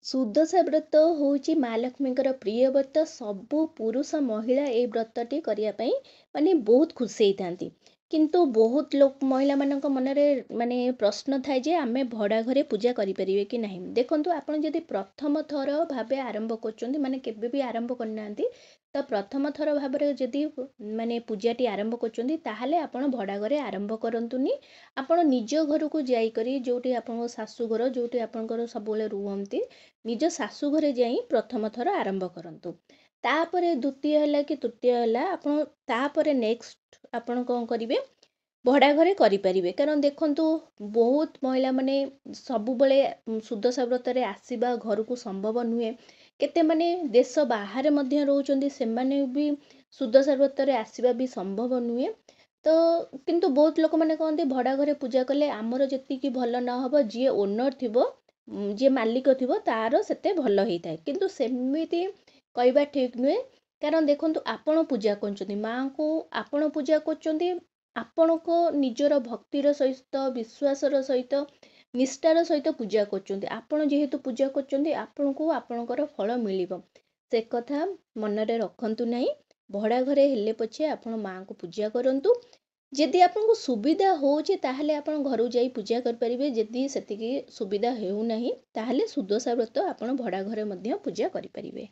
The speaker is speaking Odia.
ସୁଦଶା ବ୍ରତ ହେଉଛି ମା ଲକ୍ଷ୍ମୀଙ୍କର ପ୍ରିୟ ବ୍ରତ। ସବୁ ପୁରୁଷ ମହିଳା ଏଇ ବ୍ରତଟି କରିବା ପାଇଁ ବହୁତ ଖୁସି ହେଇଥାନ୍ତି। କିନ୍ତୁ ବହୁତ ମହିଳାମାନଙ୍କ ମନରେ ପ୍ରଶ୍ନ ଥାଏ ଯେ ଆମେ ଭଡ଼ା ଘରେ ପୂଜା କରିପାରିବେ କି ନାହିଁ। ଦେଖନ୍ତୁ, ଆପଣ ଯଦି ପ୍ରଥମ ଥର ଭାବେ ଆରମ୍ଭ କରୁଛନ୍ତି, କେବେ ବି ଆରମ୍ଭ କରିନାହାନ୍ତି, ତ ପ୍ରଥମ ଥର ଭାବରେ ଯଦି ପୂଜାଟି ଆରମ୍ଭ କରୁଛନ୍ତି, ତାହେଲେ ଆପଣ ଭଡ଼ା ଘରେ ଆରମ୍ଭ କରନ୍ତୁନି। ଆପଣ ନିଜ ଘରକୁ ଯାଇକରି, ଯେଉଁଠି ଆପଣଙ୍କ ଶାଶୁଘର, ଯେଉଁଠି ଆପଣଙ୍କର ସବୁବେଳେ ରୁହନ୍ତି, ନିଜ ଶାଶୁ ଘରେ ଯାଇ ପ୍ରଥମ ଥର ଆରମ୍ଭ କରନ୍ତୁ। ତାପରେ ଦ୍ୱିତୀୟ ହେଲା କି ତୃତୀୟ ହେଲା, ଆପଣ ତାପରେ ନେକ୍ସଟ ଆପଣ କ'ଣ କରିବେ, ଭଡ଼ା ଘରେ କରିପାରିବେ। କାରଣ ଦେଖନ୍ତୁ, ବହୁତ ମହିଳାମାନେ ସବୁବେଳେ ସୁଦଶା ବ୍ରତରେ ଆସିବା ଘରକୁ ସମ୍ଭବ ନୁହେଁ। କେତେ ଦେଶ ବାହାରେ ମଧ୍ୟ ରହୁଛନ୍ତି, ସେମାନେ ବି ସୁଦଶା ବ୍ରତରେ ଆସିବା ବି ସମ୍ଭବ ନୁହେଁ। ତ କିନ୍ତୁ ବହୁତ ଲୋକମାନେ କହନ୍ତି ଭଡ଼ା ଘରେ ପୂଜା କଲେ ଆମର ଯେତିକି ଭଲ ନ ହେବ, ଯିଏ ଓନର୍ ଥିବ, ଯିଏ ମାଲିକ ଥିବ, ତାର ସେତେ ଭଲ ହେଇଥାଏ। କିନ୍ତୁ ସେମିତି କହିବା ଠିକ୍ ନୁହେଁ। କାରଣ ଦେଖନ୍ତୁ, ଆପଣ ପୂଜା କରୁଛନ୍ତି ମାଙ୍କୁ, ଆପଣ ପୂଜା କରୁଛନ୍ତି ଆପଣଙ୍କ ନିଜର ଭକ୍ତିର ସହିତ, ବିଶ୍ୱାସର ସହିତ, ନିଷ୍ଠାର ସହିତ ପୂଜା କରୁଛନ୍ତି। ଆପଣ ଯେହେତୁ ପୂଜା କରୁଛନ୍ତି, ଆପଣଙ୍କୁ ଆପଣଙ୍କର ଫଳ ମିଳିବ। ସେ କଥା ମନରେ ରଖନ୍ତୁ ନାହିଁ। ଭଡ଼ା ଘରେ ହେଲେ ପଛେ ଆପଣ ମାଙ୍କୁ ପୂଜା କରନ୍ତୁ। ଯଦି ଆପଣଙ୍କୁ ସୁବିଧା ହେଉଛି, ତାହେଲେ ଆପଣ ଘରକୁ ଯାଇ ପୂଜା କରିପାରିବେ। ଯଦି ସେତିକି ସୁବିଧା ହେଉନାହିଁ, ତାହେଲେ ସୁଦଶା ବ୍ରତ ଆପଣ ଭଡ଼ା ଘରେ ମଧ୍ୟ ପୂଜା କରିପାରିବେ।